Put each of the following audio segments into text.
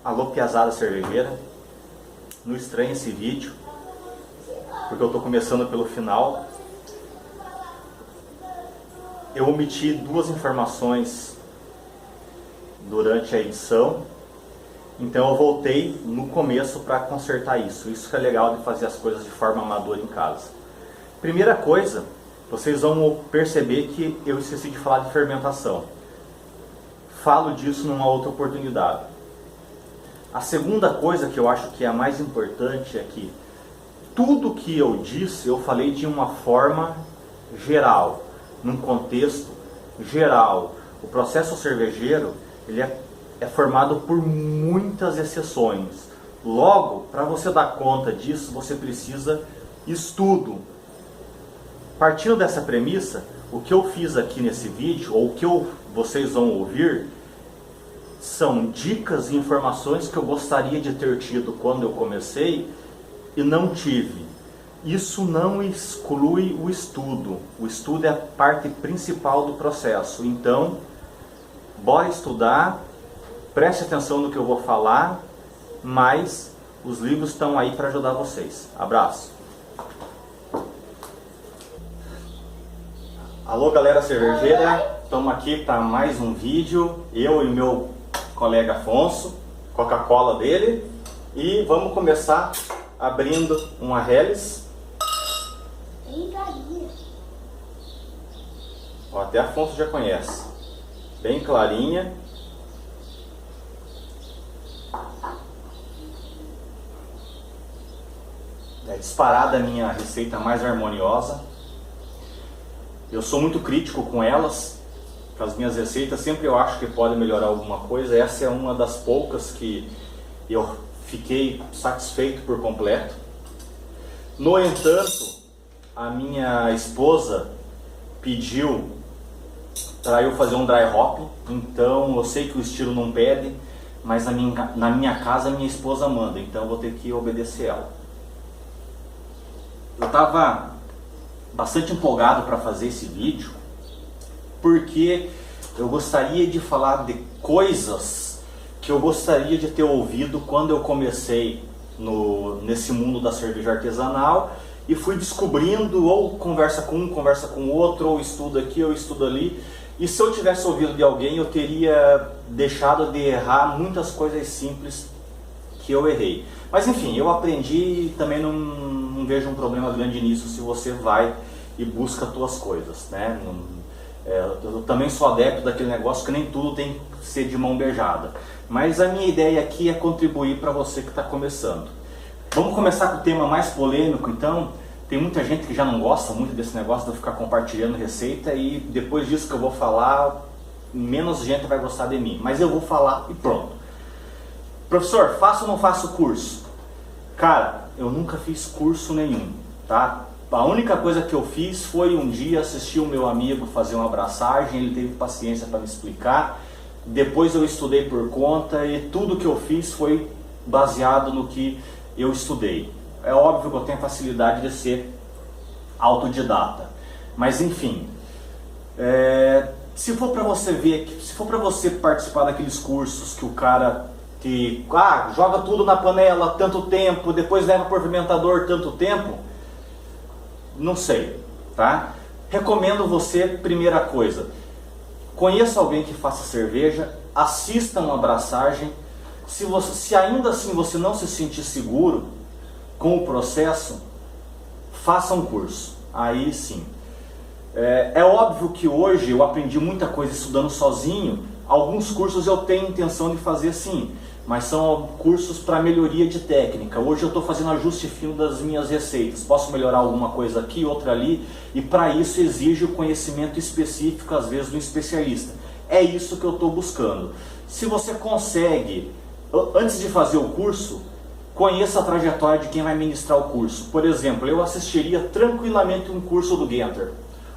Alô, piazada cervejeira, não estranhe esse vídeo, porque eu estou começando pelo final. Eu omiti duas informações durante a edição, então eu voltei no começo para consertar isso. Isso que é legal de fazer as coisas de forma amadora em casa. Primeira coisa, vocês vão perceber que eu esqueci de falar de fermentação. Falo disso numa outra oportunidade. A segunda coisa que eu acho que é a mais importante é que tudo que eu disse, eu falei de uma forma geral, num contexto geral. O processo cervejeiro ele é formado por muitas exceções. Logo, para você dar conta disso, você precisa estudo. Partindo dessa premissa, o que eu fiz aqui nesse vídeo, ou o que vocês vão ouvir, são dicas e informações que eu gostaria de ter tido quando eu comecei e não tive. Isso não exclui o estudo. O estudo é a parte principal do processo. Então, bora estudar, preste atenção no que eu vou falar, mas os livros estão aí para ajudar vocês. Abraço! Alô, galera cervejeira, estamos aqui para mais um vídeo, eu e meu colega Afonso, Coca-Cola dele, e vamos começar abrindo uma Helles. Ó, até Afonso já conhece, bem clarinha. É disparada a minha receita mais harmoniosa. Eu sou muito crítico com elas. As minhas receitas sempre eu acho que pode melhorar alguma coisa. Essa é uma das poucas que eu fiquei satisfeito por completo. No entanto, a minha esposa pediu para eu fazer um dry hop. Então eu sei que o estilo não pede, mas na minha casa minha esposa manda, então eu vou ter que obedecer ela. Eu estava bastante empolgado para fazer esse vídeo, porque eu gostaria de falar de coisas que eu gostaria de ter ouvido quando eu comecei nesse mundo da cerveja artesanal e fui descobrindo, ou conversa com um, conversa com o outro, ou estudo aqui, ou estudo ali. E se eu tivesse ouvido de alguém, eu teria deixado de errar muitas coisas simples que eu errei. Mas enfim, eu aprendi e também não vejo um problema grande nisso se você vai e busca as tuas coisas, né? Eu também sou adepto daquele negócio que nem tudo tem que ser de mão beijada. Mas a minha ideia aqui é contribuir para você que está começando. Vamos começar com o tema mais polêmico, então. Tem muita gente que já não gosta muito desse negócio de eu ficar compartilhando receita, e depois disso que eu vou falar, menos gente vai gostar de mim. Mas eu vou falar e pronto. Professor, faço ou não faço curso? Cara, eu nunca fiz curso nenhum, tá? A única coisa que eu fiz foi um dia assistir o meu amigo fazer uma abraçagem, ele teve paciência para me explicar. Depois eu estudei por conta e tudo que eu fiz foi baseado no que eu estudei. É óbvio que eu tenho a facilidade de ser autodidata, mas enfim, se for para você ver, se for para você participar daqueles cursos que o cara que joga tudo na panela tanto tempo, depois leva por fermentador tanto tempo, não sei, tá? Recomendo você, primeira coisa, conheça alguém que faça cerveja, assista uma abraçagem. Se ainda assim você não se sentir seguro com o processo, faça um curso, aí sim. É óbvio que hoje eu aprendi muita coisa estudando sozinho. Alguns cursos eu tenho intenção de fazer sim, mas são cursos para melhoria de técnica. Hoje eu estou fazendo ajuste fino das minhas receitas. Posso melhorar alguma coisa aqui, outra ali, e para isso exige o conhecimento específico, às vezes, do especialista. É isso que eu estou buscando. Se você consegue, antes de fazer o curso, conheça a trajetória de quem vai ministrar o curso. Por exemplo, eu assistiria tranquilamente um curso do Guenther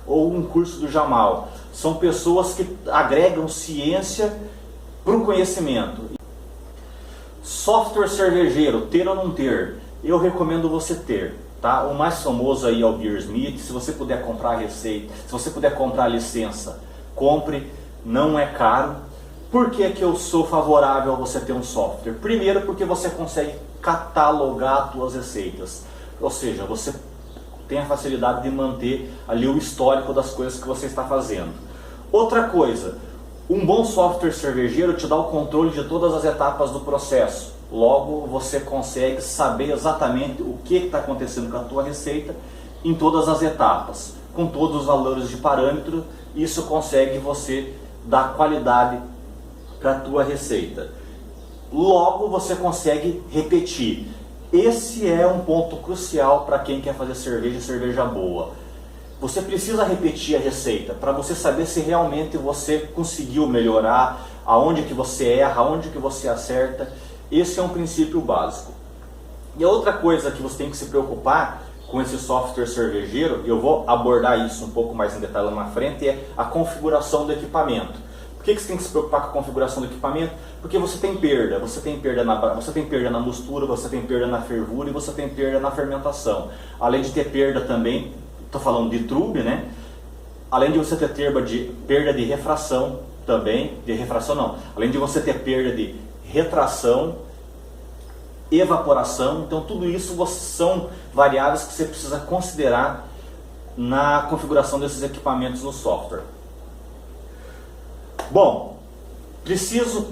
ou um curso do Jamal. São pessoas que agregam ciência para o conhecimento. Software cervejeiro, ter ou não ter? Eu recomendo você ter, tá? O mais famoso aí é o Beersmith. Se você puder comprar a receita, se você puder comprar a licença, compre, não é caro. Por que que eu sou favorável a você ter um software? Primeiro, porque você consegue catalogar as suas receitas. Ou seja, você tem a facilidade de manter ali o histórico das coisas que você está fazendo. Outra coisa, um bom software cervejeiro te dá o controle de todas as etapas do processo. Logo, você consegue saber exatamente o que está acontecendo com a tua receita em todas as etapas, com todos os valores de parâmetro. Isso consegue você dar qualidade para a tua receita. Logo, você consegue repetir. Esse é um ponto crucial para quem quer fazer cerveja e cerveja boa. Você precisa repetir a receita para você saber se realmente você conseguiu melhorar, aonde que você erra, aonde que você acerta. Esse é um princípio básico. E a outra coisa que você tem que se preocupar com esse software cervejeiro, e eu vou abordar isso um pouco mais em detalhe lá na frente, é a configuração do equipamento. Por que você tem que se preocupar com a configuração do equipamento? Porque você tem perda na mistura, você tem perda na fervura e você tem perda na fermentação. Além de ter perda também, estou falando de trube, né? Além de você ter perda de refração também, além de você ter perda de retração, evaporação, então tudo isso são variáveis que você precisa considerar na configuração desses equipamentos no software. Bom,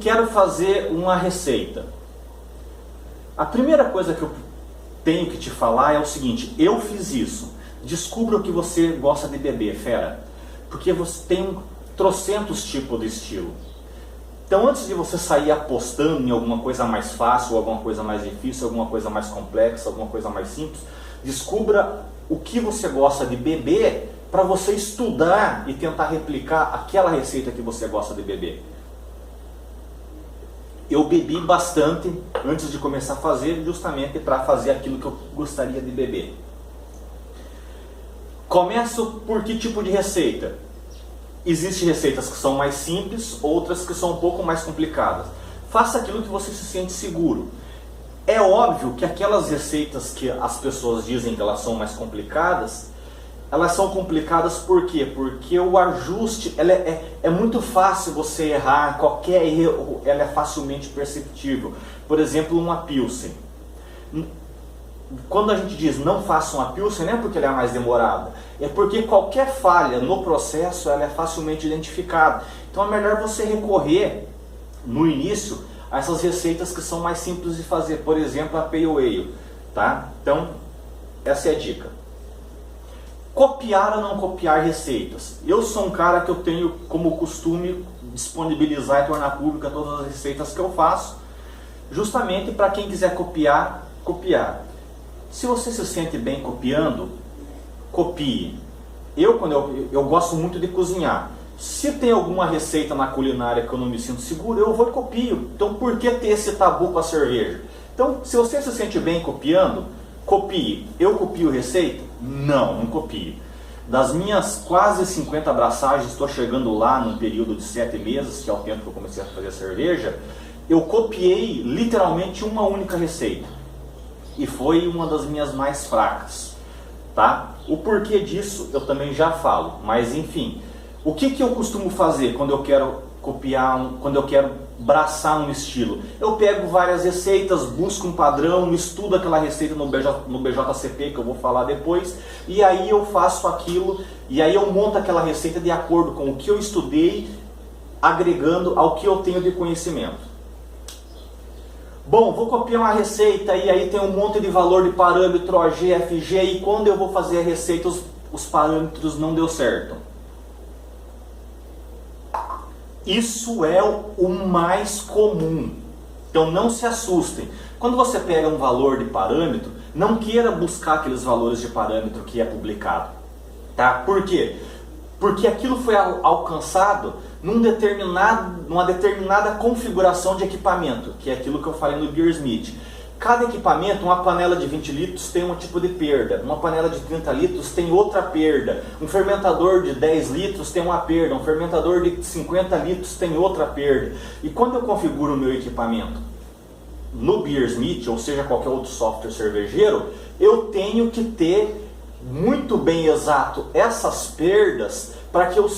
quero fazer uma receita. A primeira coisa que eu tenho que te falar é o seguinte: eu fiz isso. Descubra o que você gosta de beber, fera, porque você tem trocentos tipos de estilo. Então, antes de você sair apostando em alguma coisa mais fácil, alguma coisa mais difícil, alguma coisa mais complexa, alguma coisa mais simples, descubra o que você gosta de beber para você estudar e tentar replicar aquela receita que você gosta de beber. Eu bebi bastante antes de começar a fazer, justamente para fazer aquilo que eu gostaria de beber. Começo por que tipo de receita? Existem receitas que são mais simples, outras que são um pouco mais complicadas. Faça aquilo que você se sente seguro. É óbvio que aquelas receitas que as pessoas dizem que elas são mais complicadas, elas são complicadas por quê? Porque o ajuste é muito fácil você errar, qualquer erro ela é facilmente perceptível. Por exemplo, uma Pilsen. Quando a gente diz não faça uma Pilsen, não é porque ela é mais demorada, é porque qualquer falha no processo ela é facilmente identificada. Então é melhor você recorrer no início a essas receitas que são mais simples de fazer, por exemplo a Pale Ale, tá? Então essa é a dica. Copiar ou não copiar receitas. Eu sou um cara que eu tenho como costume disponibilizar e tornar pública todas as receitas que eu faço, justamente para quem quiser copiar. Se você se sente bem copiando, copie. Eu gosto muito de cozinhar. Se tem alguma receita na culinária que eu não me sinto seguro, eu vou e copio. Então por que ter esse tabu com a cerveja? Então, se você se sente bem copiando, copie. Eu copio receita? Não copio. Das minhas quase 50 abraçagens, estou chegando lá num período de 7 meses, que é o tempo que eu comecei a fazer cerveja, eu copiei literalmente uma única receita. E foi uma das minhas mais fracas, tá? O porquê disso eu também já falo, mas enfim. O que eu costumo fazer quando eu quero copiar, quando eu quero braçar um estilo? Eu pego várias receitas, busco um padrão, estudo aquela receita no BJCP, que eu vou falar depois, e aí eu faço aquilo, e aí eu monto aquela receita de acordo com o que eu estudei, agregando ao que eu tenho de conhecimento. Bom, vou copiar uma receita e aí tem um monte de valor de parâmetro OG, FG, e quando eu vou fazer a receita os parâmetros não deu certo. Isso é o mais comum. Então não se assustem. Quando você pega um valor de parâmetro, não queira buscar aqueles valores de parâmetro que é publicado. Tá? Por quê? Porque aquilo foi alcançado numa determinada configuração de equipamento, que é aquilo que eu falei no Beersmith. Cada equipamento, uma panela de 20 litros tem um tipo de perda, uma panela de 30 litros tem outra perda, um fermentador de 10 litros tem uma perda, um fermentador de 50 litros tem outra perda. E quando eu configuro o meu equipamento no Beersmith, ou seja, qualquer outro software cervejeiro, eu tenho que ter muito bem exato essas perdas para que eu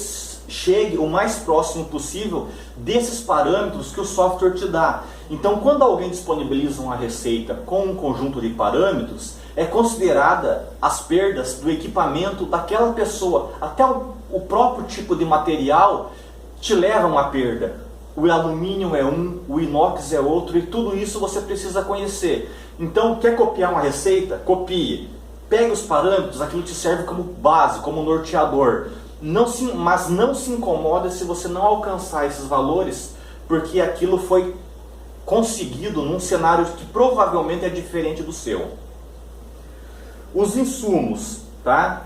chegue o mais próximo possível desses parâmetros que o software te dá. Então, quando alguém disponibiliza uma receita com um conjunto de parâmetros, é considerada as perdas do equipamento daquela pessoa. Até o próprio tipo de material te leva a uma perda. O alumínio é um, o inox é outro, e tudo isso você precisa conhecer. Então, quer copiar uma receita? Copie. Pegue os parâmetros, aquilo te serve como base, como norteador. Mas não se incomoda se você não alcançar esses valores, porque aquilo foi conseguido num cenário que provavelmente é diferente do seu. Os insumos, tá?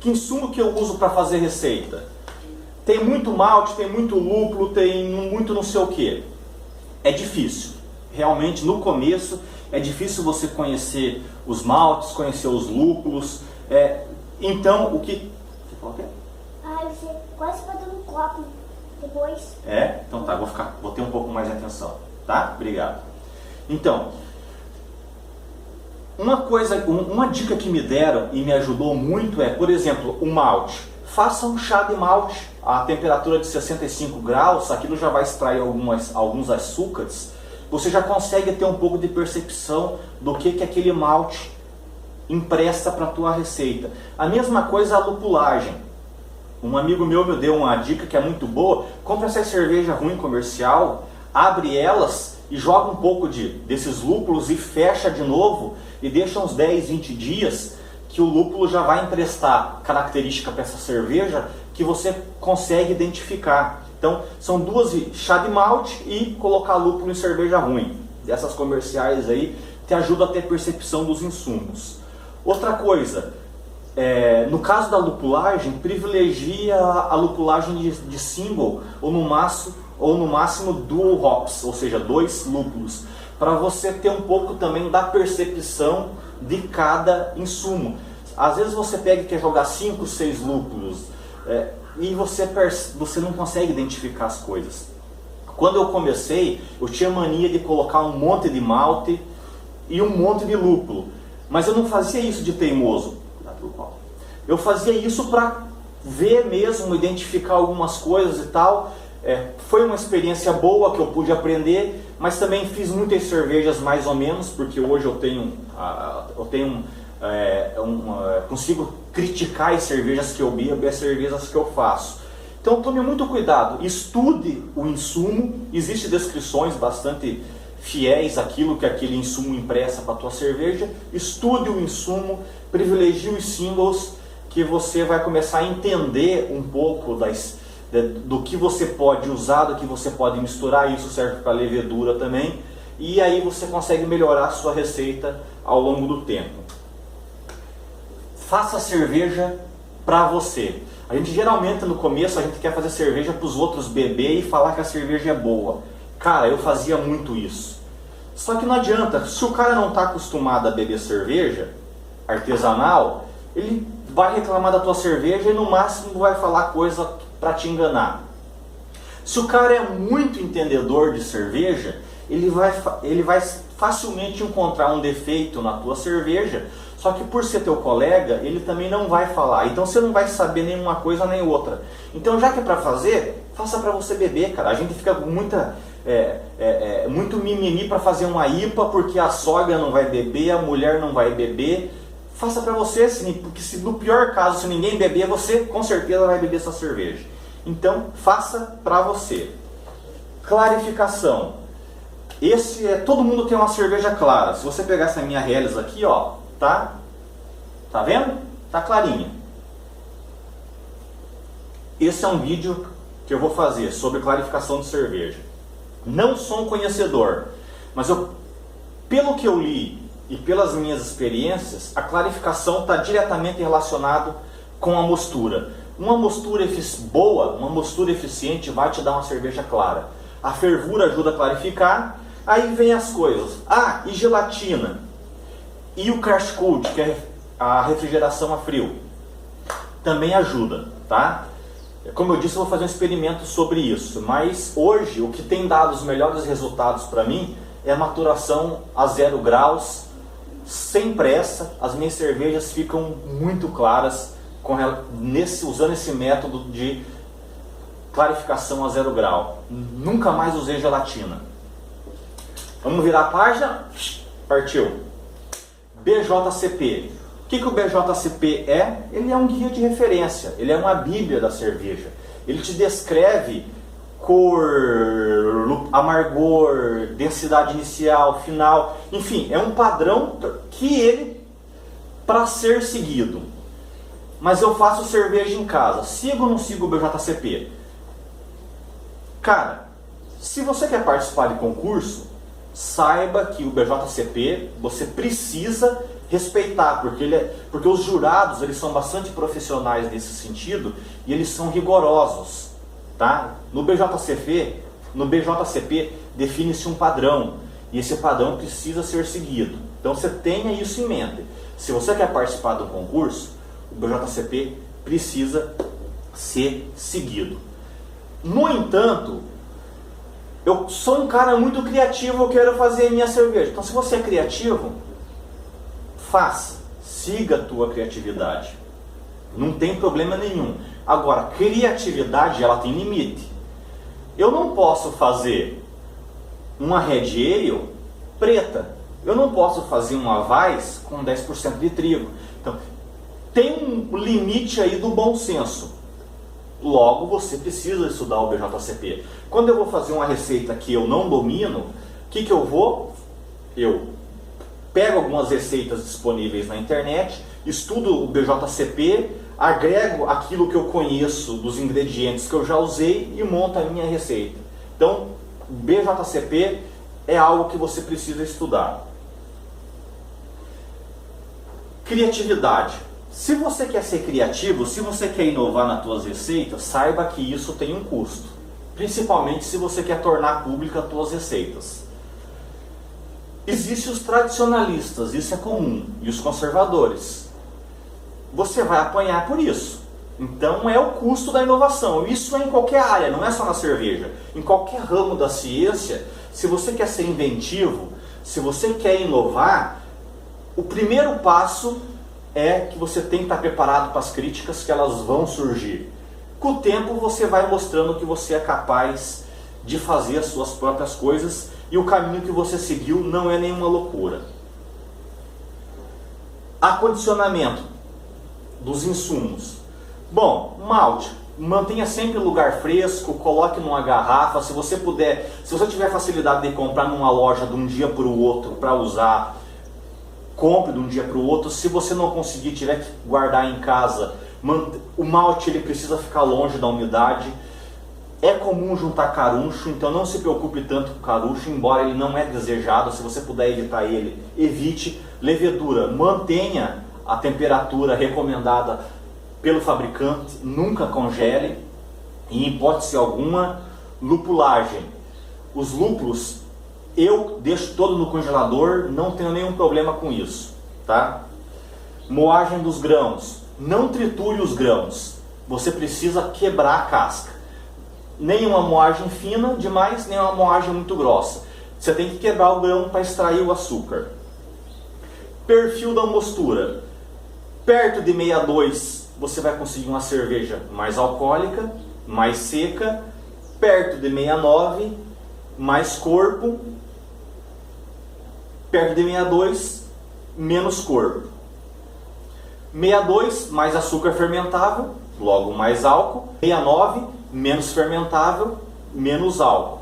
Que insumo que eu uso para fazer receita? Tem muito malte, tem muito lúpulo, tem muito não sei o que. É difícil. Realmente, no começo, é difícil você conhecer os maltes, conhecer os lúpulos. Então, o que... Você falou o quê? Você quase bateu no copo depois. Então tá, vou ter um pouco mais de atenção, tá? Obrigado. Então, uma dica que me deram e me ajudou muito é, por exemplo, o malte. Faça um chá de malte a temperatura de 65 graus, aquilo já vai extrair alguns açúcares. Você já consegue ter um pouco de percepção do que aquele malte empresta para a tua receita. A mesma coisa a lupulagem. Um amigo meu me deu uma dica que é muito boa. Compre essa cerveja ruim comercial, abre elas e joga um pouco desses lúpulos e fecha de novo e deixa uns 10, 20 dias que o lúpulo já vai emprestar característica para essa cerveja que você consegue identificar. Então, são duas, chá de malte e colocar lúpulo em cerveja ruim. Dessas comerciais aí, te ajuda a ter percepção dos insumos. Outra coisa, no caso da lupulagem, privilegia a lupulagem de single ou no máximo dual hops, ou seja, 2 lúpulos, para você ter um pouco também da percepção de cada insumo. Às vezes você pega e quer jogar 5, 6 lúpulos e você não consegue identificar as coisas. Quando eu comecei, eu tinha mania de colocar um monte de malte e um monte de lúpulo, mas eu não fazia isso de teimoso. Eu fazia isso para ver mesmo, identificar algumas coisas e tal. Foi uma experiência boa que eu pude aprender, mas também fiz muitas cervejas mais ou menos, porque hoje eu consigo criticar as cervejas que eu bebo e as cervejas que eu faço. Então tome muito cuidado, estude o insumo, existem descrições bastante fiéis àquilo que aquele insumo empresta para a tua cerveja. Estude o insumo, privilegie os singles, que você vai começar a entender um pouco do que você pode usar, do que você pode misturar. Isso serve para levedura também, e aí você consegue melhorar a sua receita ao longo do tempo. Faça cerveja para você. A gente geralmente no começo a gente quer fazer cerveja para os outros beber e falar que a cerveja é boa. Cara, eu fazia muito isso. Só que não adianta, se o cara não está acostumado a beber cerveja artesanal, ele vai reclamar da tua cerveja e no máximo vai falar coisa para te enganar. Se o cara é muito entendedor de cerveja, ele vai facilmente encontrar um defeito na tua cerveja, só que por ser teu colega, ele também não vai falar. Então você não vai saber nenhuma coisa nem outra. Então já que é para fazer, faça para você beber, cara. A gente fica muito mimimi para fazer uma IPA porque a sogra não vai beber, a mulher não vai beber. Faça para você, porque se no pior caso, se ninguém beber, você com certeza vai beber essa cerveja. Então, faça para você. Clarificação. Todo mundo tem uma cerveja clara. Se você pegar essa minha Helles aqui, ó, tá vendo? Tá clarinha. Esse é um vídeo que eu vou fazer sobre clarificação de cerveja. Não sou um conhecedor, mas pelo que eu li e pelas minhas experiências, a clarificação está diretamente relacionado com a mostura. Uma mostura boa, uma mostura eficiente vai te dar uma cerveja clara. A fervura ajuda a clarificar. Aí vem as coisas. E gelatina. E o crash cold, que é a refrigeração a frio. Também ajuda, tá? Como eu disse, eu vou fazer um experimento sobre isso. Mas hoje, o que tem dado os melhores resultados para mim é a maturação a 0 graus, sem pressa, as minhas cervejas ficam muito claras usando esse método de clarificação a 0 grau. Nunca mais usei gelatina. Vamos virar a página? Partiu. BJCP. O que o BJCP é? Ele é um guia de referência, ele é uma bíblia da cerveja. Ele te descreve cor, amargor, densidade inicial, final, enfim, é um padrão que ele, para ser seguido. Mas eu faço cerveja em casa, sigo ou não sigo o BJCP? Cara, se você quer participar de concurso, saiba que o BJCP você precisa respeitar, porque os jurados eles são bastante profissionais nesse sentido e eles são rigorosos, tá? No BJCP define-se um padrão e esse padrão precisa ser seguido. Então você tenha isso em mente. Se você quer participar do concurso, o BJCP precisa ser seguido. No entanto, eu sou um cara muito criativo, eu quero fazer a minha cerveja. Então se você é criativo, faça, siga a tua criatividade. Não tem problema nenhum. Agora, criatividade ela tem limite. Eu não posso fazer uma Red Ale preta. Eu não posso fazer uma Weiss com 10% de trigo. Então, tem um limite aí do bom senso. Logo, você precisa estudar o BJCP. Quando eu vou fazer uma receita que eu não domino, o que eu vou? Eu pego algumas receitas disponíveis na internet, estudo o BJCP, agrego aquilo que eu conheço dos ingredientes que eu já usei e monto a minha receita. Então, BJCP é algo que você precisa estudar. Criatividade. Se você quer ser criativo, se você quer inovar nas suas receitas, saiba que isso tem um custo. Principalmente se você quer tornar pública as suas receitas. Existem os tradicionalistas, isso é comum, e os conservadores. Você vai apanhar por isso. Então é o custo da inovação. Isso é em qualquer área, não é só na cerveja. Em qualquer ramo da ciência, se você quer ser inventivo, se você quer inovar, o primeiro passo é que você tem que estar preparado para as críticas que elas vão surgir. Com o tempo você vai mostrando que você é capaz de fazer as suas próprias coisas e o caminho que você seguiu não é nenhuma loucura. Acondicionamento dos insumos. Bom, malte, mantenha sempre o lugar fresco, coloque numa garrafa, se você puder, se você tiver facilidade de comprar numa loja de um dia para o outro para usar, compre de um dia para o outro. Se você não conseguir, tiver que guardar em casa, o malte ele precisa ficar longe da umidade. É comum juntar caruncho, então não se preocupe tanto com o caruncho, embora ele não é desejado. Se você puder evitar ele, evite. Levedura, mantenha a temperatura recomendada pelo fabricante, nunca congele, em hipótese alguma. Lupulagem, os lúpulos eu deixo todo no congelador, não tenho nenhum problema com isso, tá? Moagem dos grãos, não triture os grãos, você precisa quebrar a casca. Nem uma moagem fina demais, nem uma moagem muito grossa. Você tem que quebrar o grão para extrair o açúcar. Perfil da mostura. Perto de 62 você vai conseguir uma cerveja mais alcoólica, mais seca. Perto de 69, mais corpo. Perto de 62, menos corpo. 62, mais açúcar fermentável, logo mais álcool. 69, menos fermentável, menos álcool.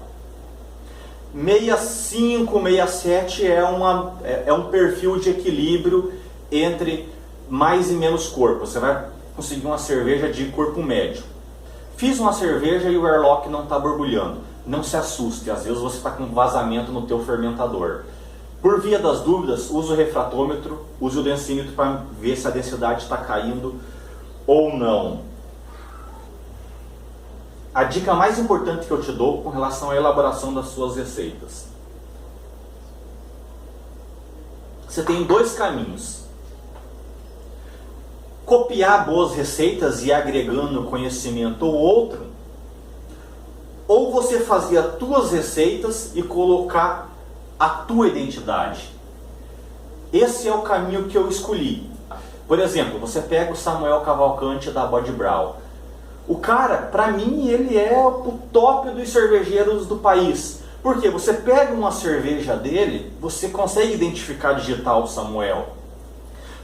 65, 67 é um perfil de equilíbrio entre mais e menos corpo. Você vai conseguir uma cerveja de corpo médio. Fiz uma cerveja e o airlock não está borbulhando. Não se assuste, às vezes você está com vazamento no teu fermentador. Por via das dúvidas, use o refratômetro, use o densímetro para ver se a densidade está caindo ou não. A dica mais importante que eu te dou com relação à elaboração das suas receitas. Você tem dois caminhos. Copiar boas receitas e ir agregando conhecimento ou outro. Ou você fazer as tuas receitas e colocar a tua identidade. esse é o caminho que eu escolhi. Por exemplo, você pega o Samuel Cavalcante da Bode Brau. O cara, pra mim, ele é o top dos cervejeiros do país. Porque você pega uma cerveja dele, você consegue identificar digital o Samuel.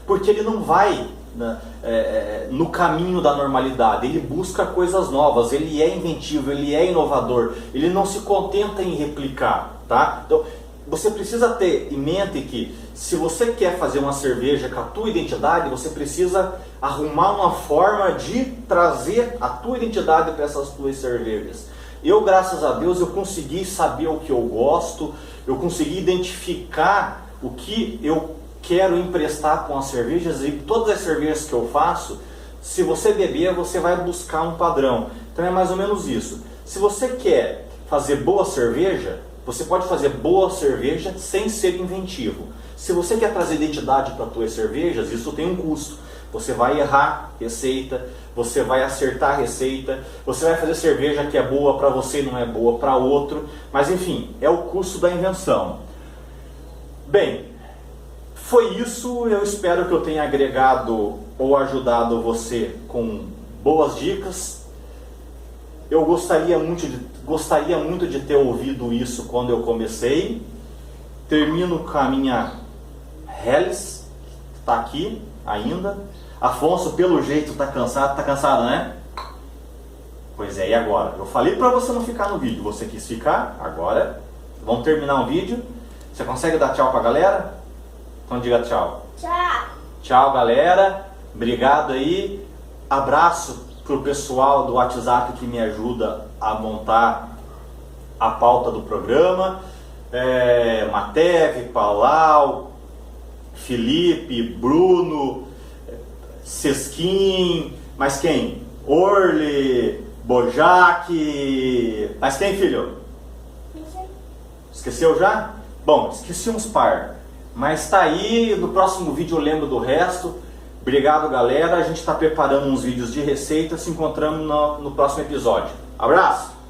Porque ele não vai no caminho da normalidade, ele busca coisas novas, ele é inventivo, ele é inovador, ele não se contenta em replicar, tá? Então, você precisa ter em mente que se você quer fazer uma cerveja com a tua identidade, você precisa arrumar uma forma de trazer a tua identidade para essas tuas cervejas. Eu, graças a Deus, eu consegui saber o que eu gosto, eu consegui identificar o que eu quero emprestar com as cervejas, e todas as cervejas que eu faço, se você beber, você vai buscar um padrão. Então é mais ou menos isso. Se você quer fazer boa cerveja, você pode fazer boa cerveja sem ser inventivo. Se você quer trazer identidade para as tuas cervejas, isso tem um custo. Você vai errar receita, você vai acertar receita, você vai fazer cerveja que é boa para você e não é boa para outro, mas enfim, é o custo da invenção. Bem, foi isso, eu espero que eu tenha agregado ou ajudado você com boas dicas. Eu gostaria muito de ter ouvido isso quando eu comecei. Termino com a minha Helles, que está aqui ainda. Afonso, pelo jeito, está cansado, né? Pois é, e agora? Eu falei para você não ficar no vídeo, você quis ficar, agora vamos terminar o vídeo. Você consegue dar tchau para a galera? Então diga tchau. Tchau. Tchau, galera. Obrigado aí. Abraço pro pessoal do WhatsApp que me ajuda a montar a pauta do programa. Matev, Paulau, Felipe, Bruno, Sesquim, mais quem? Orle, Bojac, mais quem, filho? Não sei. Esqueceu já? Bom, esqueci uns par. Mas tá aí, no próximo vídeo eu lembro do resto. Obrigado, galera. A gente está preparando uns vídeos de receita. Se encontramos no próximo episódio. Abraço!